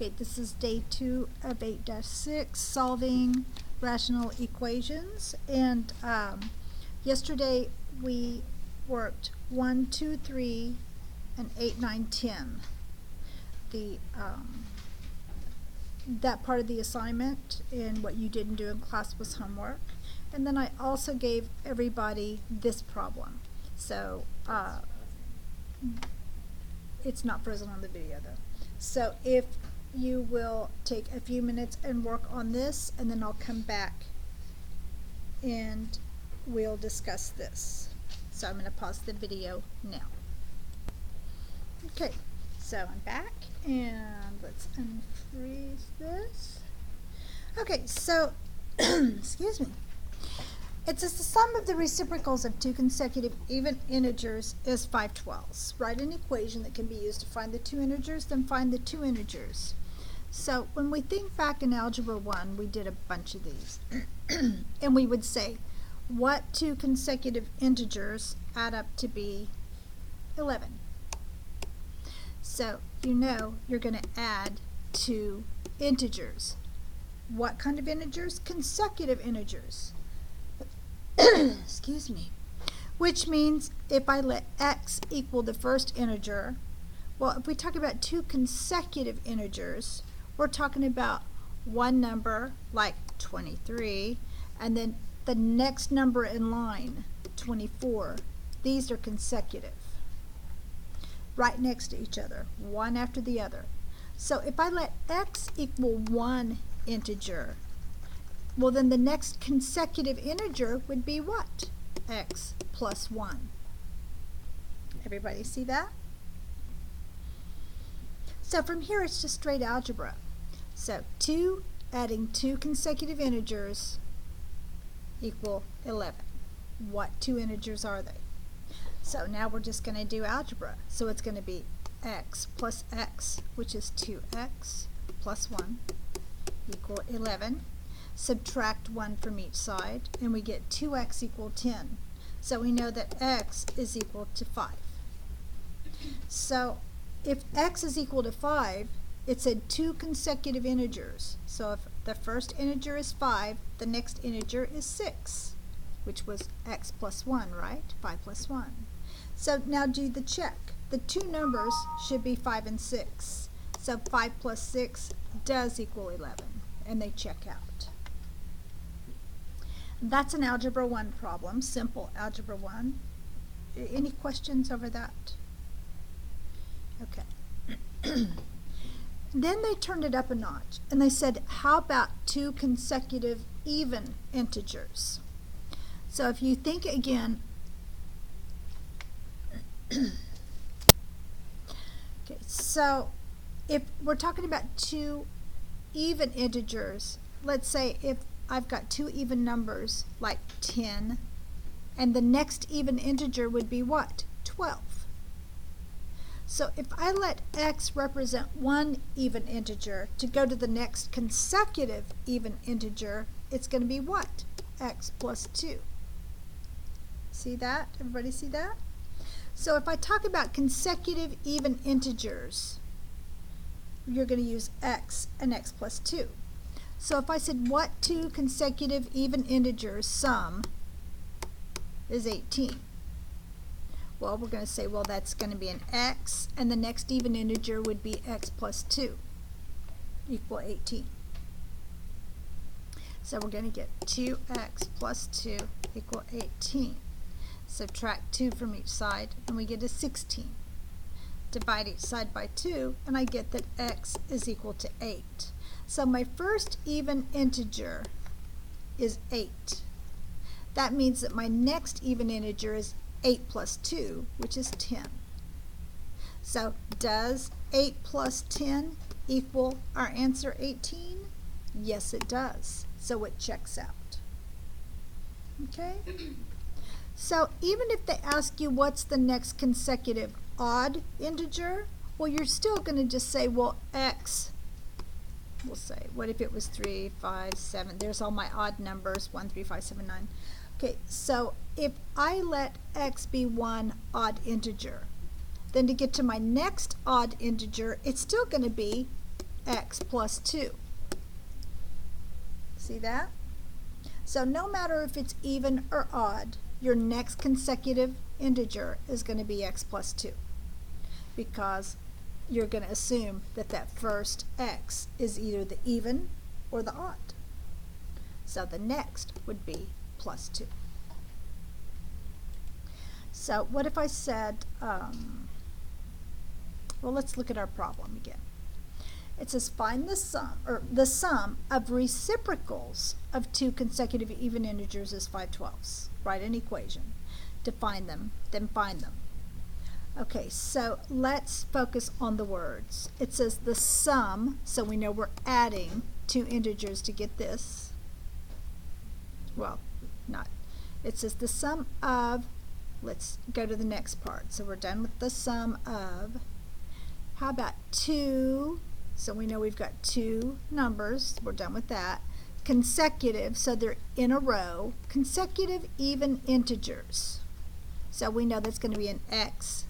Okay, this is day 2 of 8-6, solving rational equations. And yesterday we worked 1, 2, 3, and 8, 9, 10. That part of the assignment and what you didn't do in class was homework. And then I also gave everybody this problem. So it's not present on the video though. So if you will take a few minutes and work on this, and then I'll come back and we'll discuss this. So I'm going to pause the video now. Okay, so I'm back and let's unfreeze this. Okay, so excuse me. It says the sum of the reciprocals of two consecutive even integers is 5/12. Write an equation that can be used to find the two integers, then find the two integers. So when we think back in Algebra 1, we did a bunch of these. And we would say, what two consecutive integers add up to be 11? So you know you're going to add two integers. What kind of integers? Consecutive integers. Excuse me. Which means if I let x equal the first integer, well, if we talk about two consecutive integers, we're talking about one number like 23 and then the next number in line, 24. These are consecutive, right next to each other, one after the other. So if I let x equal one integer, well, then the next consecutive integer would be what? X plus 1. Everybody see that? So from here, it's just straight algebra. So 2 adding two consecutive integers equal 11. What two integers are they? So now we're just going to do algebra. So it's going to be x plus x, which is 2x plus 1 equal 11. Subtract 1 from each side, and we get 2x equal 10. So we know that x is equal to 5. So if x is equal to 5, it said two consecutive integers. So if the first integer is 5, the next integer is 6, which was x plus 1, right? 5 plus 1. So now do the check. The two numbers should be 5 and 6. So 5 plus 6 does equal 11, and they check out. That's an Algebra 1 problem, simple Algebra 1. Any questions over that? Okay. Then they turned it up a notch, and they said, how about two consecutive even integers? So if you think again, okay, so if we're talking about two even integers, let's say if I've got two even numbers like 10, and the next even integer would be what? 12. So if I let x represent one even integer to go to the next consecutive even integer, it's going to be what? X plus 2. See that? Everybody see that? So if I talk about consecutive even integers, you're going to use x and x plus 2. So if I said what two consecutive even integers sum is 18? Well, we're going to say, well, that's going to be an x, and the next even integer would be x plus 2 equal 18. So we're going to get 2x plus 2 equal 18. Subtract 2 from each side, and we get a 16. Divide each side by 2, and I get that x is equal to 8. So my first even integer is 8. That means that my next even integer is 8 plus 2, which is 10. So does 8 plus 10 equal our answer 18? Yes, it does. So it checks out. Okay? So even if they ask you what's the next consecutive odd integer, well, you're still going to just say, well, x, we'll say, what if it was 3, 5, 7? There's all my odd numbers, 1, 3, 5, 7, 9. Okay, so if I let x be one odd integer, then to get to my next odd integer, it's still going to be x plus 2. See that? So no matter if it's even or odd, your next consecutive integer is going to be x plus 2, because you're going to assume that that first x is either the even or the odd. So the next would be plus 2. So what if I said, well, let's look at our problem again. It says find the sum of reciprocals of two consecutive even integers is 5/12. Write an equation. Define them, then find them. Okay, so let's focus on the words. It says the sum, so we know we're adding two integers to get this. Well, not. It says the sum of, let's go to the next part. So we're done with the sum of, how about 2, so we know we've got two numbers, we're done with that. Consecutive, so they're in a row, consecutive even integers. So we know that's going to be an x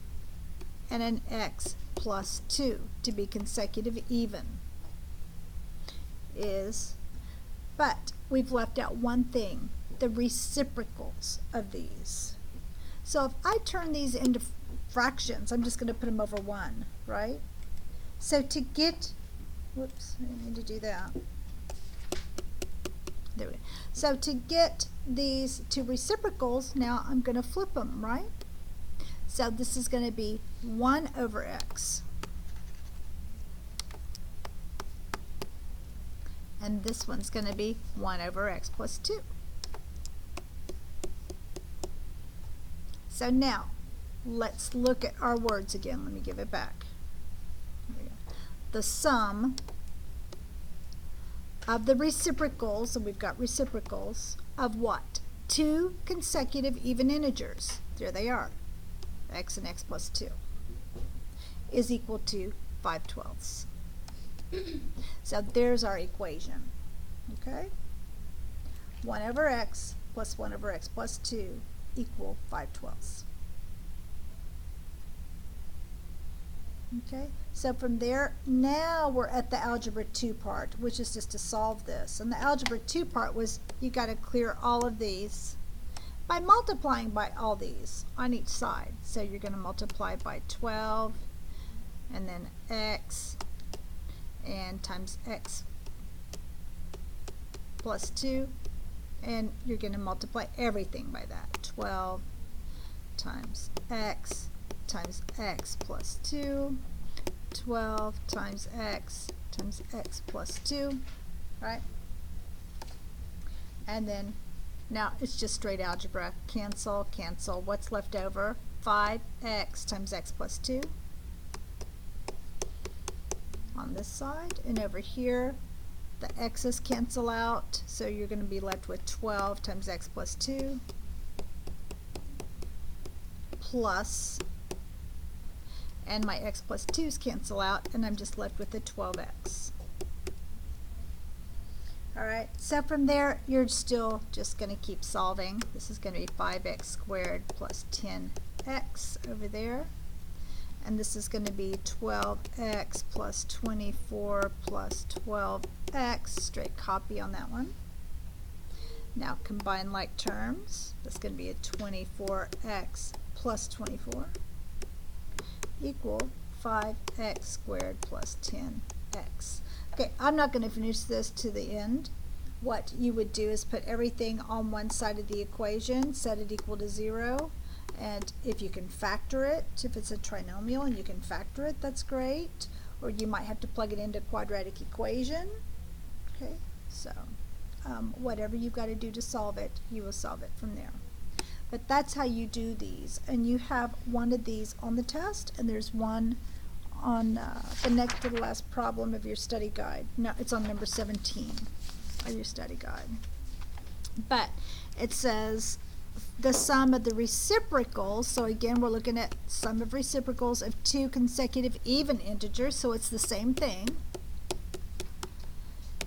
and an x plus 2 to be consecutive even. But we've left out one thing, the reciprocals of these. So if I turn these into fractions, I'm just going to put them over 1, right? So to get, whoops, I need to do that. There we go. So to get these two reciprocals, now I'm going to flip them, right? So this is going to be 1 over x. And this one's going to be 1 over x plus 2. So now, let's look at our words again. Let me give it back. There we go. The sum of the reciprocals, so we've got reciprocals, of what? Two consecutive even integers. There they are. X and x plus 2 is equal to 5/12. So there's our equation. Okay? 1 over x plus 1 over x plus 2 equal 5/12. Okay? So from there, now we're at the algebra 2 part, which is just to solve this. And the algebra 2 part was you got to clear all of these by multiplying by all these on each side. So you're going to multiply by 12 and then x and times x plus 2, and you're going to multiply everything by that. 12 times x plus 2, 12 times x plus 2, right? And then now it's just straight algebra. Cancel, cancel. What's left over? 5x times x plus 2 on this side, and over here the x's cancel out, so you're going to be left with 12 times x plus 2 plus, and my x plus 2's cancel out, and I'm just left with the 12x. Alright, so from there you're still just going to keep solving. This is going to be 5x squared plus 10x over there. And this is going to be 12x plus 24 plus 12x, straight copy on that one. Now combine like terms. That's going to be a 24x plus 24 equal 5x squared plus 10x. Okay, I'm not going to finish this to the end. What you would do is put everything on one side of the equation, set it equal to 0. And if you can factor it, if it's a trinomial and you can factor it, that's great. Or you might have to plug it into a quadratic equation. Okay, so whatever you've got to do to solve it, you will solve it from there. But that's how you do these. And you have one of these on the test, and there's one on the next to the last problem of your study guide. No, it's on number 17 of your study guide. But it says the sum of the reciprocals, so again we're looking at sum of reciprocals of two consecutive even integers, so it's the same thing,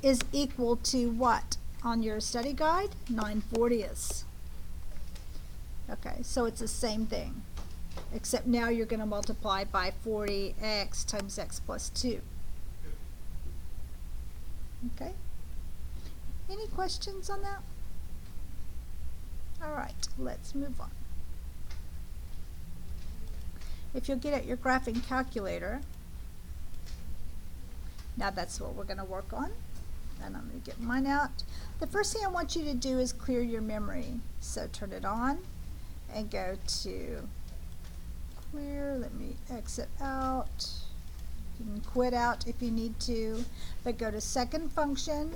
is equal to what on your study guide? 9/40. Okay, so it's the same thing, except now you're going to multiply by 40x times x plus 2. Okay? Any questions on that? All right, let's move on. If you'll get at your graphing calculator, now that's what we're going to work on. And I'm going to get mine out. The first thing I want you to do is clear your memory. So turn it on and go to clear. Let me exit out. You can quit out if you need to, but go to second function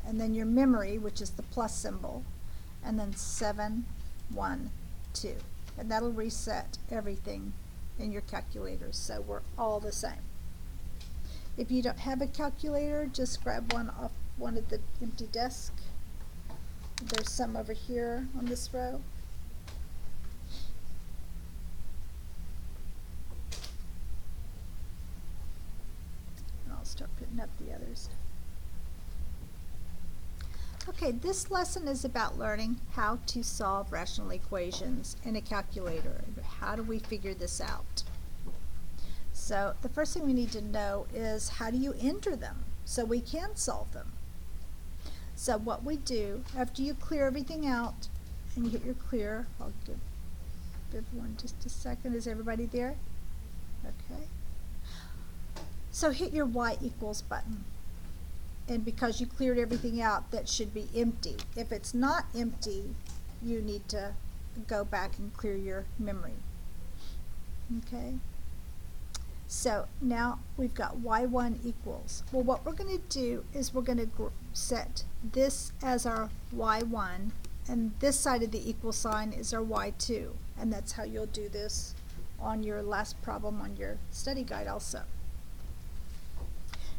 and then your memory, which is the plus symbol, and then 7, 1, 2. And that'll reset everything in your calculators, so we're all the same. If you don't have a calculator, just grab one off one of the empty desk. There's some over here on this row. And I'll start putting up the others. Okay, this lesson is about learning how to solve rational equations in a calculator. How do we figure this out? So the first thing we need to know is, how do you enter them so we can solve them? So what we do, after you clear everything out and you hit your clear, I'll give everyone just a second. Is everybody there? Okay. So hit your y equals button. And because you cleared everything out, that should be empty. If it's not empty, you need to go back and clear your memory. Okay? So now we've got y1 equals. Well, what we're going to do is we're going to set this as our y1, and this side of the equal sign is our y2. And that's how you'll do this on your last problem on your study guide also.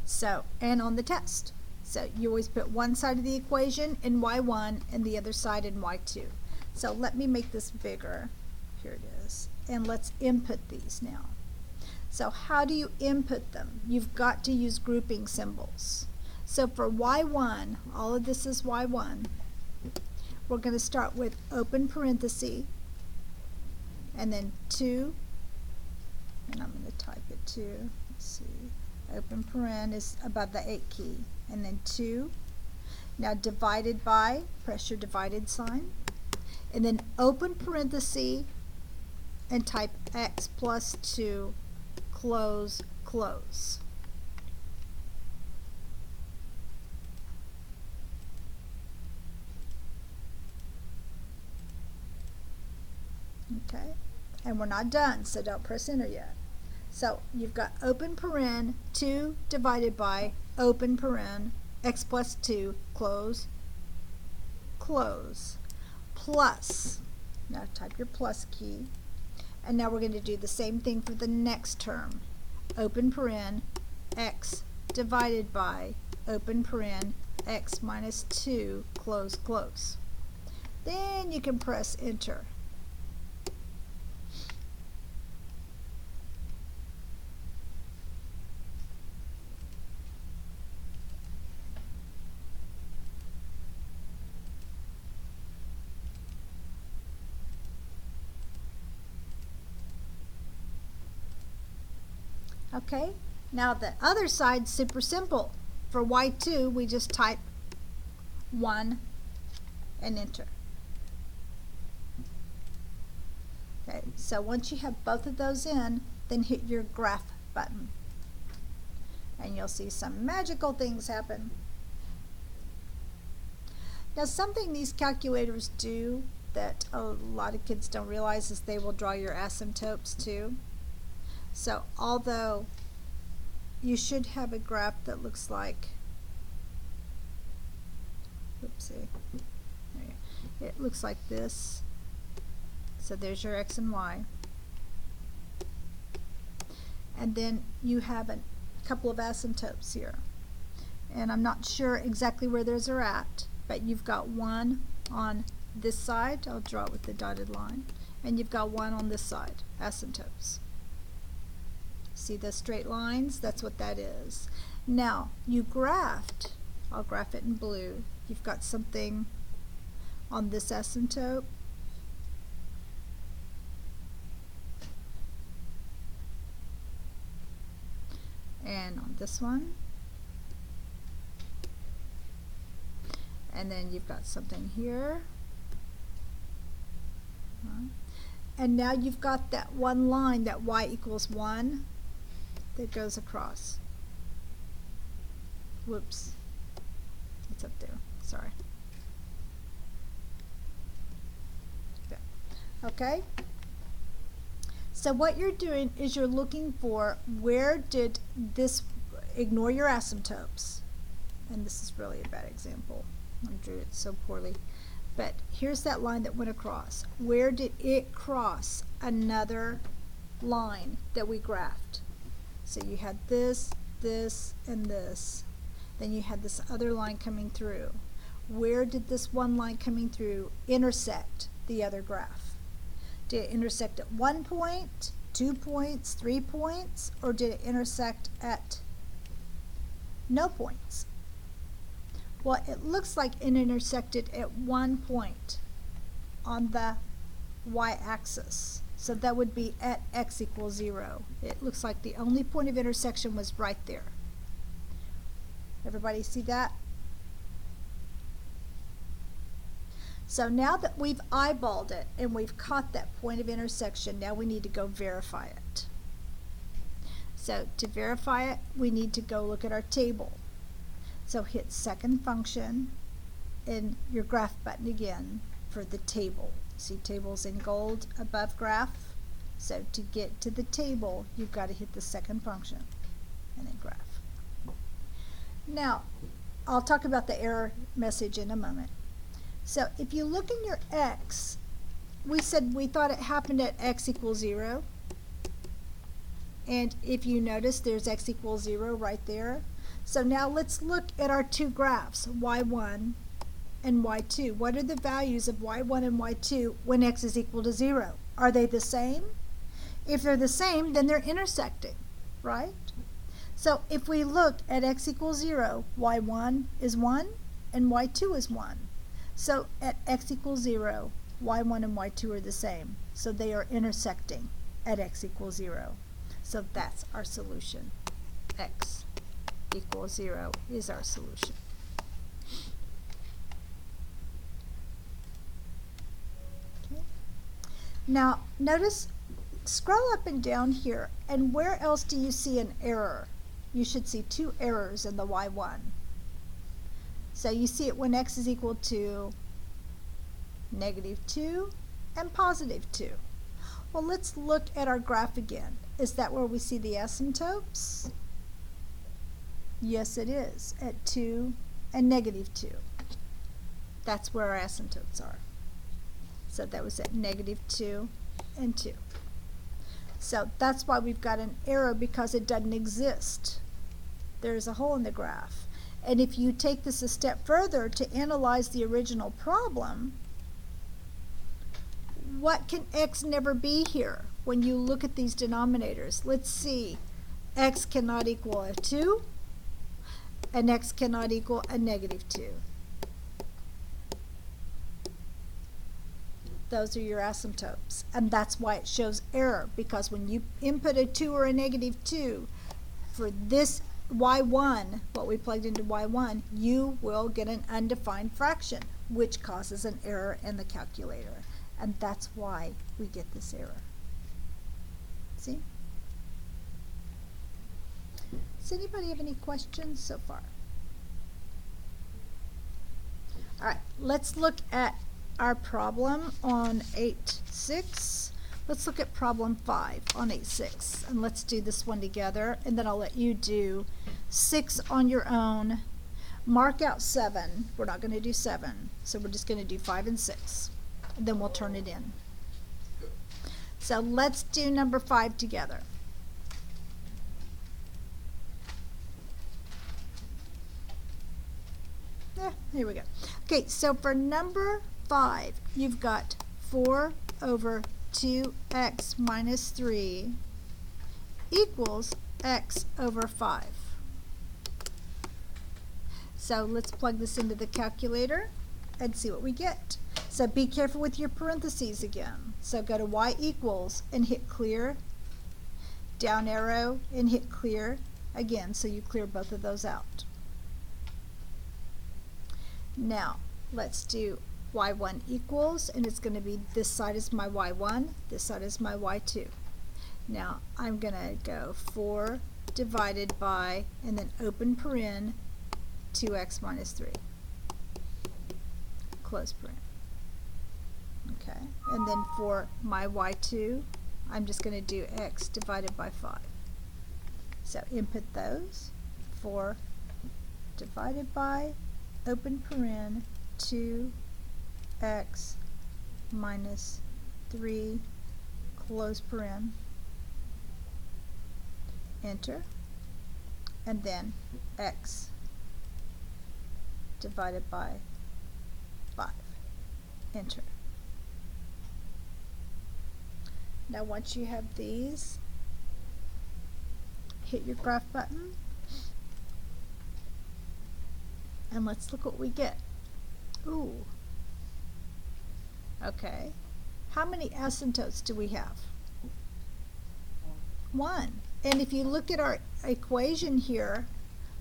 So, and on the test. So you always put one side of the equation in y1 and the other side in y2. So let me make this bigger. Here it is. And let's input these now. So how do you input them? You've got to use grouping symbols. So for y1, all of this is y1. We're going to start with open parenthesis, and then 2, and I'm going to type it 2. Let's see. Open paren is above the 8 key, and then 2. Now divided by, press your divided sign, and then open parenthesis and type x plus 2, close, close. Okay, and we're not done, so don't press enter yet. So you've got open paren, 2 divided by open paren, x plus 2, close, close, plus. Now type your plus key. And now we're going to do the same thing for the next term. Open paren, x divided by open paren, x minus 2, close, close. Then you can press enter. Okay, now the other side's super simple. For y2, we just type 1 and enter. Okay, so once you have both of those in, then hit your graph button. And you'll see some magical things happen. Now something these calculators do that a lot of kids don't realize is they will draw your asymptotes too. So although you should have a graph that looks like, oopsie, it looks like this. So there's your x and y. And then you have a couple of asymptotes here. And I'm not sure exactly where those are at, but you've got one on this side. I'll draw it with the dotted line. And you've got one on this side, asymptotes. See the straight lines? That's what that is. Now, you graphed, I'll graph it in blue. You've got something on this asymptote. And on this one. And then you've got something here. And now you've got that one line, that y equals 1, that goes across. Whoops. It's up there. Sorry. Okay? So what you're doing is you're looking for where did this, ignore your asymptotes. And this is really a bad example. I drew it so poorly. But here's that line that went across. Where did it cross another line that we graphed? So you had this, this, and this. Then you had this other line coming through. Where did this one line coming through intersect the other graph? Did it intersect at 1 point, 2 points, 3 points, or did it intersect at no points? Well, it looks like it intersected at 1 point on the y-axis. So that would be at x equals 0. It looks like the only point of intersection was right there. Everybody see that? So now that we've eyeballed it and we've caught that point of intersection, now we need to go verify it. So to verify it, we need to go look at our table. So hit second function and your graph button again for the table. See tables in gold above graph? So to get to the table, you've got to hit the second function and then graph. Now, I'll talk about the error message in a moment. So if you look in your x, we said we thought it happened at x equals 0. And if you notice, there's x equals 0 right there. So now let's look at our two graphs, y1 and y2. What are the values of y1 and y2 when x is equal to 0? Are they the same? If they're the same, then they're intersecting, right? So if we look at x equals 0, y1 is 1 and y2 is 1. So at x equals 0, y1 and y2 are the same. So they are intersecting at x equals 0. So that's our solution. X equals 0 is our solution. Okay. Now notice, scroll up and down here, and where else do you see an error? You should see two errors in the y1. So you see it when x is equal to -2 and +2. Well, let's look at our graph again. Is that where we see the asymptotes? Yes, it is, at 2 and -2. That's where our asymptotes are. So that was at -2 and 2. So that's why we've got an error, because it doesn't exist. There's a hole in the graph. And if you take this a step further to analyze the original problem, what can x never be here when you look at these denominators? Let's see. X cannot equal a 2, and x cannot equal a -2. Those are your asymptotes, and that's why it shows error, because when you input a 2 or a -2 for this y1, what we plugged into y1, you will get an undefined fraction, which causes an error in the calculator, and that's why we get this error. See? Does anybody have any questions so far? All right, let's look at our problem on 8-6. Let's look at problem 5 on 8-6, and let's do this one together, and then I'll let you do 6 on your own. Mark out 7. We're not going to do 7, so we're just going to do 5 and 6, and then we'll turn it in. So let's do number 5 together. Here we go. Okay, so for number 5, you've got 4 over 2x minus 3 equals x over 5. So let's plug this into the calculator and see what we get. So be careful with your parentheses again. So go to y equals and hit clear, down arrow and hit clear again, so you clear both of those out. Now let's do y1 equals, and it's going to be this side is my y1, this side is my y2. Now I'm going to go 4 divided by, and then open paren, 2x minus 3. Close paren. Okay, and then for my y2, I'm just going to do x divided by 5. So input those, 4 divided by, open paren, 2x minus 3, close paren, enter, and then x divided by 5, enter. Now once you have these, hit your graph button, and let's look what we get. Ooh. Okay. How many asymptotes do we have? 1. And if you look at our equation here,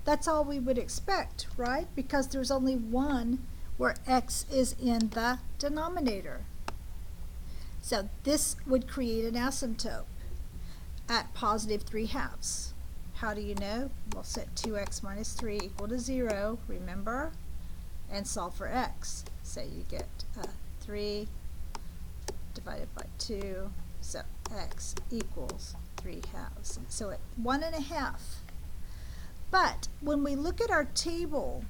that's all we would expect, right? Because there's only 1 where x is in the denominator. So this would create an asymptote at positive 3/2. How do you know? We'll set 2x minus 3 equal to 0, remember? And solve for x. So you get 3 divided by 2, so x equals 3/2. So at 1.5. But when we look at our table,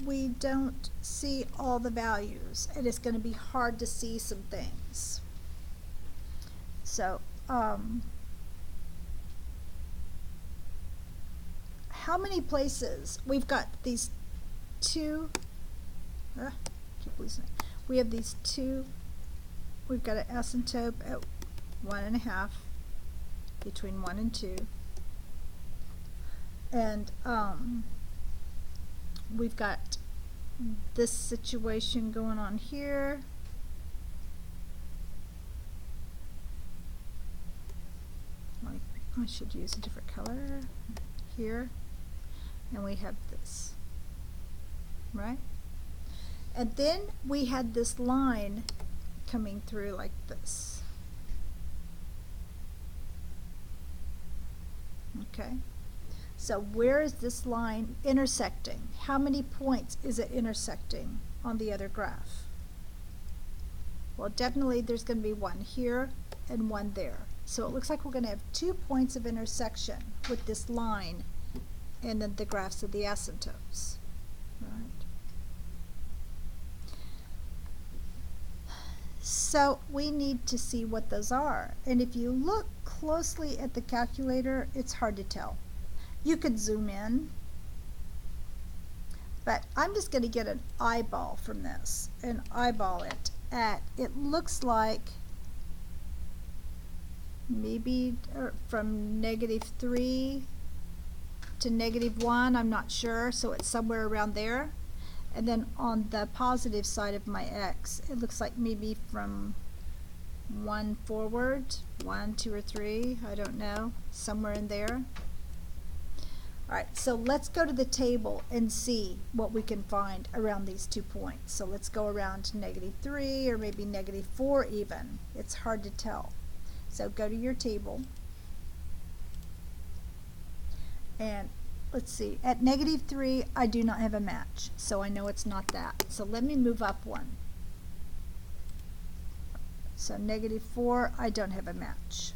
we don't see all the values, and it's going to be hard to see some things. So how many places? We've got these two, keep losing it. We have these two, we've got an asymptote at 1.5, between 1 and 2. And we've got this situation going on here. I should use a different color here. And we have this, right? And then we had this line coming through like this. Okay. So where is this line intersecting? How many points is it intersecting on the other graph? Well, definitely there's going to be one here and one there. So it looks like we're going to have 2 points of intersection with this line and then the graphs of the asymptotes. Right. So we need to see what those are. And if you look closely at the calculator, it's hard to tell. You could zoom in, but I'm just going to get an eyeball from this and eyeball it at, it looks like maybe from -3 to -1, I'm not sure, so it's somewhere around there. And then on the positive side of my x, it looks like maybe from 1 forward, 1, 2, or 3, I don't know, somewhere in there. Alright, so let's go to the table and see what we can find around these 2 points. So let's go around to -3 or maybe -4 even. It's hard to tell. So go to your table. And let's see, at -3 I do not have a match, so I know it's not that. So let me move up 1. So -4 I don't have a match.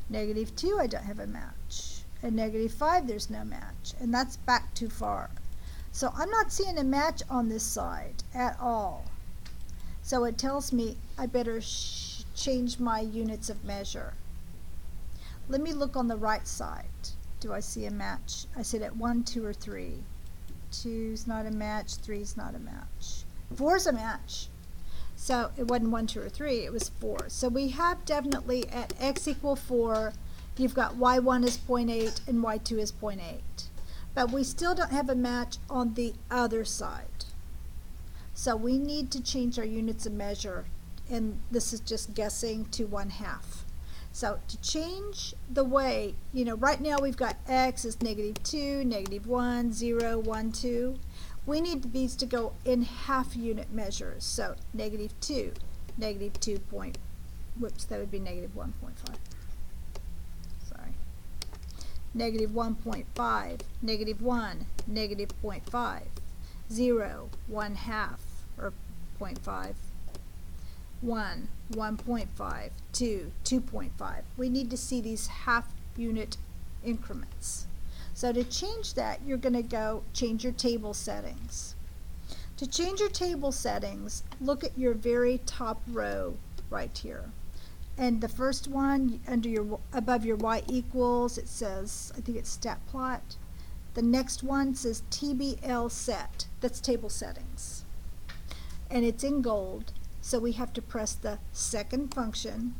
-2 I don't have a match. And -5 there's no match, and that's back too far. So I'm not seeing a match on this side at all. So it tells me I better change my units of measure. Let me look on the right side. Do I see a match? I said at 1, 2, or 3. 2's not a match, 3's not a match. 4's a match. So it wasn't 1, 2, or 3, it was 4. So we have definitely at x equal 4, you've got y1 is 0.8 and y2 is 0.8. But we still don't have a match on the other side. So we need to change our units of measure, and this is just guessing, to 1/2. So to change the way, right now we've got x is -2, -1, 0, 1, 2. we need these to go in half unit measures. So -2, -2 point, whoops, that would be -1.5. Sorry. -1.5, -1, -0.5, 0, 1/2, or 0.5, 1, 1.5, 2, 2.5. We need to see these half unit increments. So to change that, you're going to go change your table settings. To change your table settings, look at your very top row right here. And the first one, under your above your y equals, it says, I think it's stat plot. The next one says TBL set. That's table settings. And it's in gold, so we have to press the second function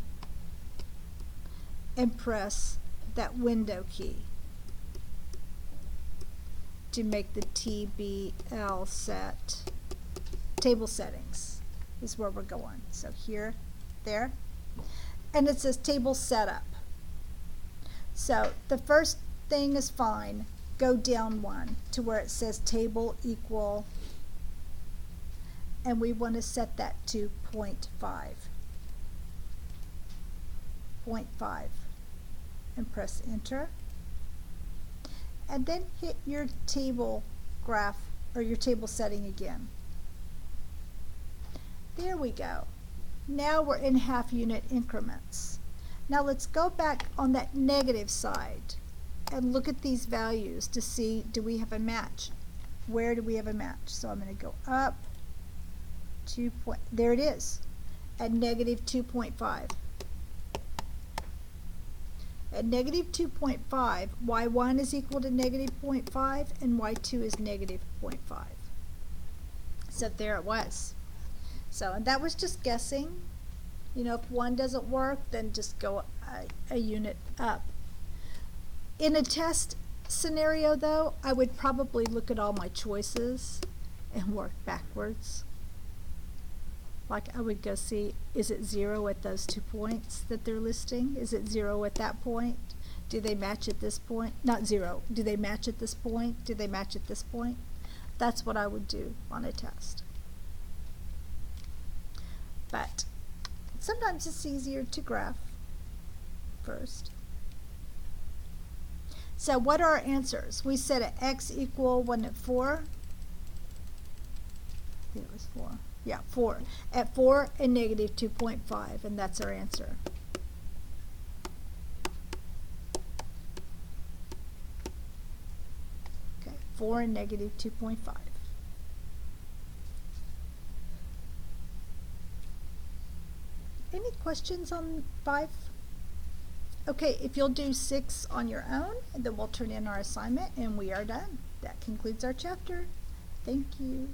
and press that window key to make the TBL set. Table settings is where we're going. So here, there, and it says table setup. So the first thing is fine. Go down one to where it says table equal, and we want to set that to 0.5. 0.5, and press enter. And then hit your table graph or your table setting again. There we go. Now we're in half unit increments. Now let's go back on that negative side and look at these values to see, do we have a match? Where do we have a match? So I'm going to go up 2 point, there it is, at -2.5. At -2.5, y1 is equal to -0.5 and y2 is -0.5. So there it was. So, and that was just guessing. You know, if one doesn't work, then just go a unit up. In a test scenario though, I would probably look at all my choices and work backwards. Like I would go see, is it 0 at those 2 points that they're listing? Is it 0 at that point? Do they match at this point? Not 0. Do they match at this point? Do they match at this point? That's what I would do on a test. But sometimes it's easier to graph first. So what are our answers? We set at x equal, wasn't it 4? I think it was 4. Yeah, 4. At 4 and -2.5, and that's our answer. Okay, 4 and -2.5. Any questions on 5? Okay, if you'll do 6 on your own, and then we'll turn in our assignment, and we are done. That concludes our chapter. Thank you.